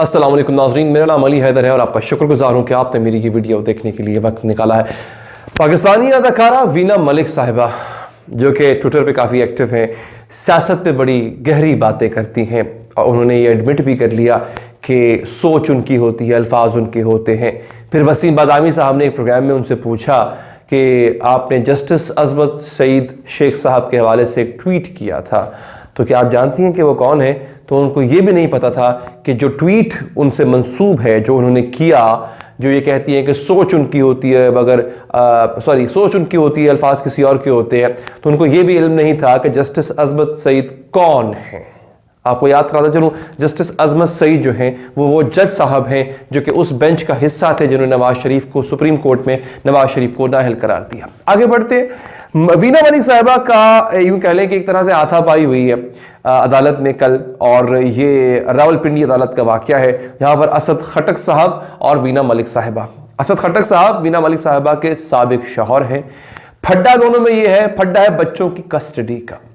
अस्सलाम वालेकुम नाज़रीन, मेरा नाम अली हैदर है और आपका शुक्रगुजार हूँ कि आपने मेरी ये वीडियो देखने के लिए वक्त निकाला है। पाकिस्तानी अदाकारा वीना मलिक साहिबा जो कि ट्विटर पे काफ़ी एक्टिव हैं, सियासत पे बड़ी गहरी बातें करती हैं और उन्होंने ये एडमिट भी कर लिया कि सोच उनकी होती है, अल्फाज उनके होते हैं। फिर वसीम बादामी साहब ने एक प्रोग्राम में उनसे पूछा कि आपने जस्टिस अजमत सईद शेख साहब के हवाले से एक ट्वीट किया था, तो क्या आप जानती हैं कि वो कौन है? तो उनको ये भी नहीं पता था कि जो ट्वीट उनसे मंसूब है, जो उन्होंने किया, जो ये कहती हैं कि सोच उनकी होती है मगर सोच उनकी होती है, अल्फाज किसी और के होते हैं, तो उनको ये भी इल्म नहीं था कि जस्टिस अजमत सईद कौन है। आपको याद कराता चलूं, जस्टिस अजमत सईद जो हैं वो जज साहब हैं जो कि उस बेंच का हिस्सा थे जिन्होंने नवाज शरीफ को सुप्रीम कोर्ट में नवाज शरीफ को नाअहल करार दिया। आगे बढ़ते, वीना मलिक साहिबा का यूं कह लें कि एक तरह से हाथापाई हुई है अदालत में कल, और ये रावलपिंडी अदालत का वाकया है जहां पर असद खटक साहब और वीना मलिक साहिबा, असद खटक साहब वीना मलिक साहिबा के साबिक शौहर हैं। फड्डा दोनों में ये है, फड्डा है बच्चों की कस्टडी का।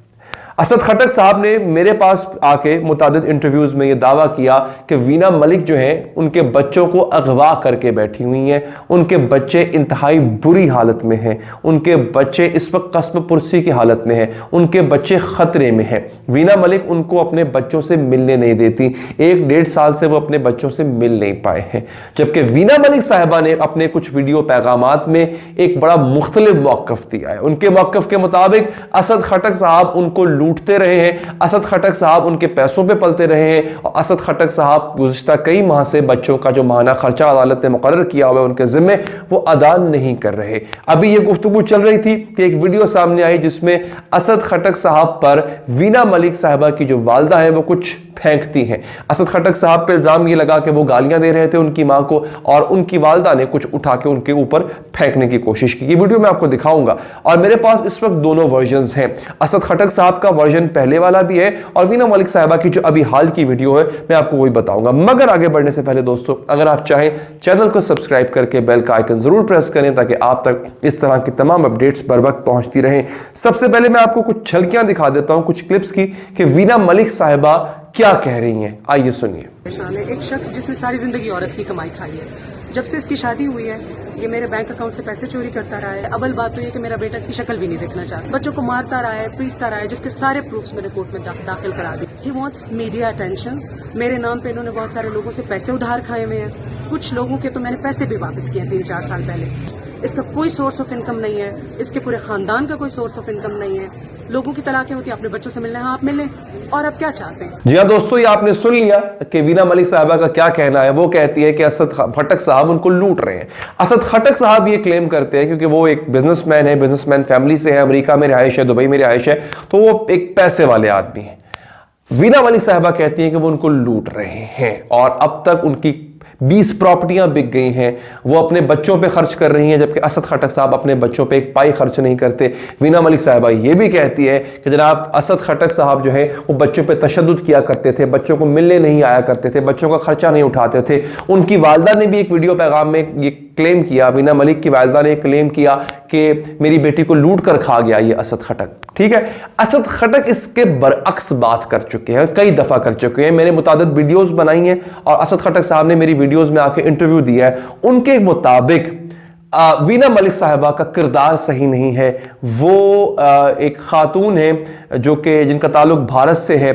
असद खटक साहब ने मेरे पास आके मुतादिद इंटरव्यूज में ये दावा किया कि वीना मलिक जो हैं उनके बच्चों को अगवा करके बैठी हुई हैं, उनके बच्चे इंतहाई बुरी हालत में हैं, उनके बच्चे इस वक्त कस्म पुरसी की हालत में हैं, उनके बच्चे खतरे में हैं। वीना मलिक उनको अपने बच्चों से मिलने नहीं देती, 1-1.5 साल से वो अपने बच्चों से मिल नहीं पाए हैं। जबकि वीना मलिक साहिबा ने अपने कुछ वीडियो पैगामात में एक बड़ा मुख्तलिफ मौक़िफ़ दिया है। उनके मौक़िफ़ के मुताबिक असद खटक साहब उनको लूटते रहे हैं, असद खटक साहब उनके पैसों पे पलते रहे हैं और असद खटक साहब गुज़िश्ता कई माह से बच्चों का जो माहाना खर्चा अदालत ने मुकर्रर किया हुआ है उनके ज़िम्मे वो अदा नहीं कर रहे। अभी ये गुफ्तगू चल रही थी कि एक वीडियो सामने आई जिसमें असद खटक साहब पर वीना मलिक साहिबा की जो वालदा है वो कुछ फेंकती हैं। असद खटक साहब पे इल्ज़ाम ये लगा कि वो गालियां दे रहे थे उनकी मां को और उनकी वालदा ने कुछ उठा के उनके ऊपर फेंकने की कोशिश की। ये वीडियो मैं आपको दिखाऊंगा और मेरे पास इस वक्त दोनों वर्जन्स हैं। असद खटक साहब का वर्जन पहले वाला भी है और वीना मलिक साहिबा की जो अभी हाल की वीडियो है मैं आपको वही बताऊंगा। मगर आगे बढ़ने से पहले दोस्तों, अगर आप चाहें चैनल को सब्सक्राइब करके बेल का आइकन जरूर प्रेस करें ताकि आप तक इस तरह की तमाम अपडेट्स बर वक्त पहुंचती रहें। सबसे पहले मैं आपको कुछ झलकियां दिखा देता हूं, कुछ क्लिप्स की, कि वीना मलिक साहिबा क्या कह रही हैं। आइए सुनिए। एक शख्स जिसने सारी जिंदगी औरत की कमाई खाई है, जब से इसकी शादी हुई है ये मेरे बैंक अकाउंट से पैसे चोरी करता रहा है। अव्वल बात तो ये कि मेरा बेटा इसकी शक्ल भी नहीं देखना चाहता, बच्चों को मारता रहा है, पीटता रहा है, जिसके सारे प्रूफ्स मैंने कोर्ट में दाखिल करा दी। He wants media attention. मेरे नाम पे इन्होंने बहुत सारे लोगों से पैसे उधार खाए हुए हैं, कुछ लोगों के तो मैंने पैसे भी वापस किए 3-4 साल पहले। इसका कोई सोर्स ऑफ इनकम नहीं है, इसके पूरे खानदान का कोई सोर्स ऑफ इनकम नहीं है। लोगों की तलाकें होती है, अपने बच्चों से मिलना है, आप मिलें, और अब क्या चाहते हैं? जी हाँ दोस्तों, ये आपने सुन लिया कि वीना मलिक साहिबा का क्या कहना है। वो कहती है कि असद खटक साहब उनको लूट रहे हैं। असद खटक साहब ये क्लेम करते हैं क्योंकि वो एक बिजनेसमैन है, बिजनेसमैन फैमिली से है, अमेरिका में रिहाइश है, दुबई में रिहाइश है, तो वो एक पैसे वाले आदमी है। वीना मलिक साहिबा कहती है कि वो उनको लूट रहे हैं और अब तक उनकी 20 प्रॉपर्टियां बिक गई हैं, वो अपने बच्चों पे खर्च कर रही हैं, जबकि असद खटक साहब अपने बच्चों पे एक पाई खर्च नहीं करते। वीना मलिक साहिबा ये भी कहती है कि जनाब असद खटक साहब जो है वो बच्चों पे तशद्दुद किया करते थे, बच्चों को मिलने नहीं आया करते थे, बच्चों का खर्चा नहीं उठाते थे। उनकी वालदा ने भी एक वीडियो पैगाम में ये क्लेम किया, वीना मलिक की वालदा ने क्लेम किया कि मेरी बेटी को लूट कर खा गया ये असद खटक। ठीक है, असद खटक इसके बरअक्स बात कर चुके हैं, कई दफा कर चुके हैं। मैंने मुतादिद वीडियोस बनाई हैं और असद खटक साहब ने मेरी वीडियोस में आके इंटरव्यू दिया है। उनके मुताबिक वीना मलिक साहिबा का किरदार सही नहीं है। वो एक खातून है जो कि जिनका ताल्लुक भारत से है,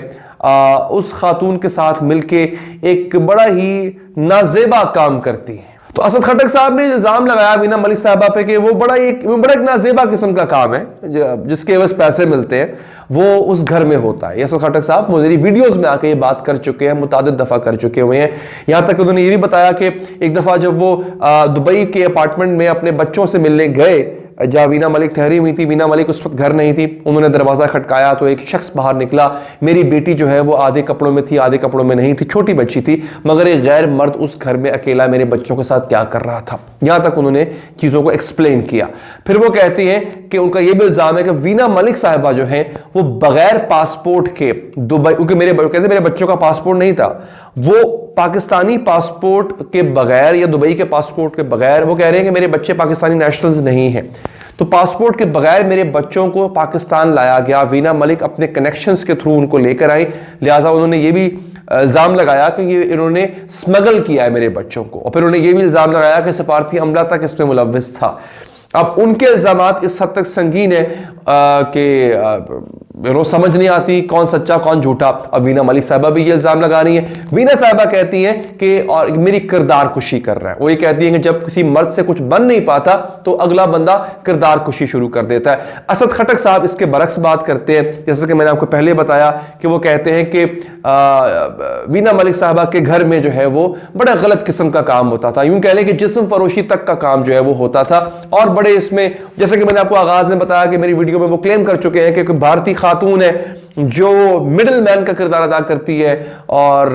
उस खातून के साथ मिलके एक बड़ा ही नाजेबा काम करती है। तो असद खटक साहब ने इल्जाम लगाया वीना मलिक साहिबा पे कि वो बड़ा एक नाजेबा किस्म का काम है जिसके बस पैसे मिलते हैं, वो उस घर में होता है। असद खटक साहब मेरी वीडियोस में आके ये बात कर चुके हैं, मुतादिद दफा कर चुके हुए हैं। यहां तक उन्होंने ये भी बताया कि एक दफा जब वो दुबई के अपार्टमेंट में अपने बच्चों से मिलने गए जहाँ वीना मलिक ठहरी हुई थी, वीना मलिक उस वक्त घर नहीं थी, उन्होंने दरवाज़ा खटकाया तो एक शख्स बाहर निकला। मेरी बेटी जो है वो आधे कपड़ों में थी, आधे कपड़ों में नहीं थी, छोटी बच्ची थी, मगर एक गैर मर्द उस घर में अकेला मेरे बच्चों के साथ क्या कर रहा था। यहाँ तक उन्होंने चीज़ों को एक्सप्लेन किया। फिर वो कहती हैं कि उनका ये भी इल्ज़ाम है कि वीना मलिक साहिबा जो है वो बगैर पासपोर्ट के दुबई, क्योंकि मेरे बच्चों का पासपोर्ट नहीं था, वो पाकिस्तानी पासपोर्ट के बगैर या दुबई के पासपोर्ट के बगैर वो कह रहे हैं कि मेरे बच्चे पाकिस्तानी नेशनल्स नहीं हैं। तो पासपोर्ट के बगैर मेरे बच्चों को पाकिस्तान लाया गया। वीना मलिक अपने कनेक्शंस के थ्रू उनको लेकर आई, लिहाजा उन्होंने ये भी इल्ज़ाम लगाया कि ये इन्होंने स्मगल किया है मेरे बच्चों को, और फिर उन्होंने ये भी इल्ज़ाम लगाया कि सफारती अमला तक इसमें मुलव्विस था। अब उनके इल्ज़ामात इस हद तक संगीन है कि समझ नहीं आती कौन सच्चा कौन झूठा। अब वीना मलिक साहिबा भी ये इल्ज़ाम लगा रही है। वीना साहिबा कहती हैं कि और मेरी किरदार कुशी कर रहा है। वो ये कहती हैं कि जब किसी मर्द से कुछ बन नहीं पाता तो अगला बंदा किरदार कुशी शुरू कर देता है। असद खटक साहब इसके बरक्स बात करते हैं, जैसे कि मैंने आपको पहले बताया कि वो कहते हैं कि वीना मलिक साहिबा के घर में जो है वो बड़ा गलत किस्म का काम होता था, यूं कह लें कि जिस्म फरोशी तक का काम जो है वो होता था। और बड़े इसमें, जैसे कि मैंने आपको आगाज में बताया कि मेरी वीडियो में वो क्लेम कर चुके हैं कि कोई भारतीय खातून है जो मिडिल मैन का किरदार अदा करती है, और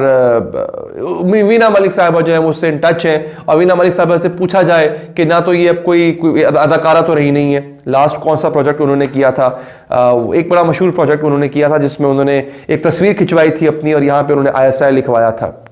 वीना मलिक साहिबा जो है वो उससे इन टच है। और वीना मलिक साहिबा से पूछा जाए कि ना तो ये अब कोई अदाकारा तो रही नहीं है। लास्ट कौन सा प्रोजेक्ट उन्होंने किया था, एक बड़ा मशहूर प्रोजेक्ट उन्होंने किया था जिसमें उन्होंने एक तस्वीर खिंचवाई थी अपनी और यहाँ पे उन्होंने ISI लिखवाया था।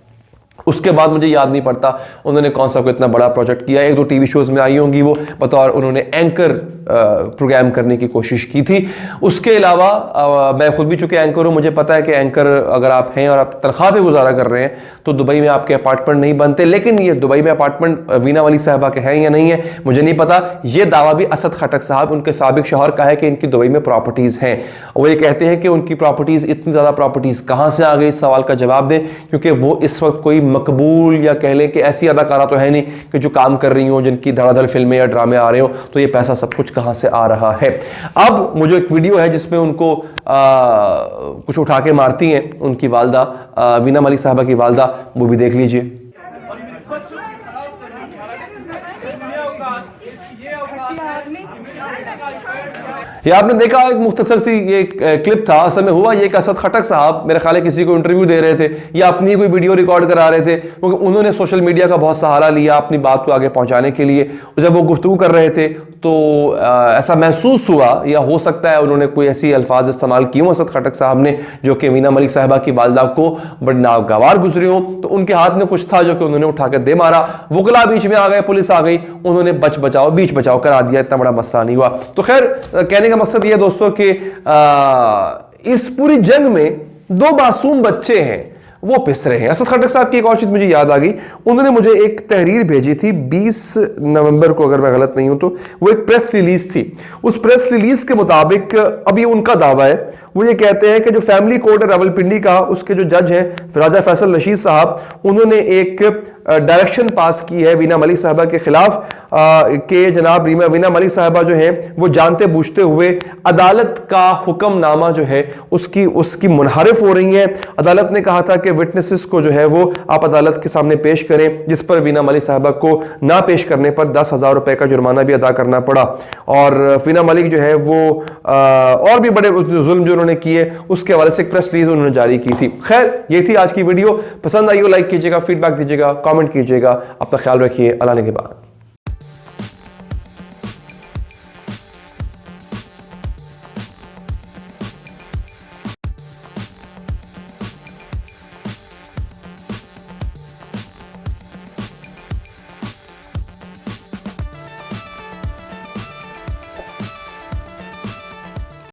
उसके बाद मुझे याद नहीं पड़ता उन्होंने कौन सा कोई इतना बड़ा प्रोजेक्ट किया। एक दो टीवी शोज में आई होंगी वो, बतौर उन्होंने एंकर प्रोग्राम करने की कोशिश की थी। उसके अलावा मैं खुद भी चूंकि एंकर हूँ, मुझे पता है कि एंकर अगर आप हैं और आप तनख्वाह पे गुजारा कर रहे हैं तो दुबई में आपके अपार्टमेंट नहीं बनते। लेकिन ये दुबई में अपार्टमेंट वीना मलिक साहिबा के हैं या नहीं है मुझे नहीं पता। ये दावा भी असद खटक साहब उनके साबिक शौहर का है कि इनकी दुबई में प्रॉपर्टीज़ हैं। वो ये कहते हैं कि उनकी प्रॉपर्टीज़, इतनी ज़्यादा प्रॉपर्टीज़ कहाँ से आ गई, इस सवाल का जवाब दें, क्योंकि वो इस वक्त कोई मकबूल या कह लें कि ऐसी अदाकारा तो है नहीं कि जो काम कर रही हो, जिनकी धड़ाधड़ फिल्में या ड्रामे आ रहे हो, तो ये पैसा सब कुछ कहाँ से आ रहा है। अब मुझे एक वीडियो है जिसमें उनको कुछ उठा के मारती हैं उनकी वालदा, वीना मलिक साहिबा की वालदा, वो भी देख लीजिए। ये आपने देखा एक मुख्तसर सी ये क्लिप था। असल में हुआ ये कि असद खटक साहब मेरे ख्याल है किसी को इंटरव्यू दे रहे थे या अपनी कोई वीडियो रिकॉर्ड करा रहे थे, क्योंकि उन्होंने सोशल मीडिया का बहुत सहारा लिया अपनी बात को आगे पहुंचाने के लिए। जब वो गुफ्तगू कर रहे थे तो ऐसा महसूस हुआ, या हो सकता है उन्होंने कोई ऐसी अल्फाज इस्तेमाल किए हों असद खटक साहब ने जो कि वीना मलिक साहिबा की वालदा को बड़ी नागवार गुजरी हों, तो उनके हाथ में कुछ था जो कि उन्होंने उठा कर दे मारा। वकला बीच में आ गए, पुलिस आ गई, उन्होंने बीच बचाव करा दिया, इतना बड़ा मसला नहीं हुआ। तो खैर कहने का मकसद यह दोस्तों कि इस पूरी जंग में दो मासूम बच्चे हैं वो पिस रहे हैं। असद खटक साहब की एक और चीज मुझे याद आ गई, उन्होंने मुझे एक तहरीर भेजी थी 20 नवंबर को, अगर मैं गलत नहीं हूं तो वो एक प्रेस रिलीज थी। उस प्रेस रिलीज के मुताबिक अभी उनका दावा है, वो ये कहते हैं कि जो फैमिली कोर्ट है रावलपिंडी का, उसके जो जज हैं राजा फैसल रशीद साहब, उन्होंने एक डायरेक्शन पास की है वीना मलिक साहिबा के खिलाफ कि जनाब वीना मलिक साहिबा जो है वो जानते बूझते हुए अदालत का हुक्मनामा जो है उसकी मुनहरिफ हो रही है। अदालत ने कहा था कि विटनेसेस को जो है वो आप अदालत के सामने पेश करें, जिस पर वीना मलिक साहिबा को ना पेश करने पर 10,000 रुपए का जुर्माना भी अदा करना पड़ा। और वीना मलिक जो है वो और भी बड़े जुल्म जो उन्होंने किए उसके हवाले से एक प्रेस रिलीज उन्होंने जारी की थी। खैर ये थी आज की वीडियो, पसंद आई हो लाइक कीजिएगा, फीडबैक दीजिएगा, कमेंट कीजिएगा, अपना ख्याल रखिए, अल्लाह ने के बाद।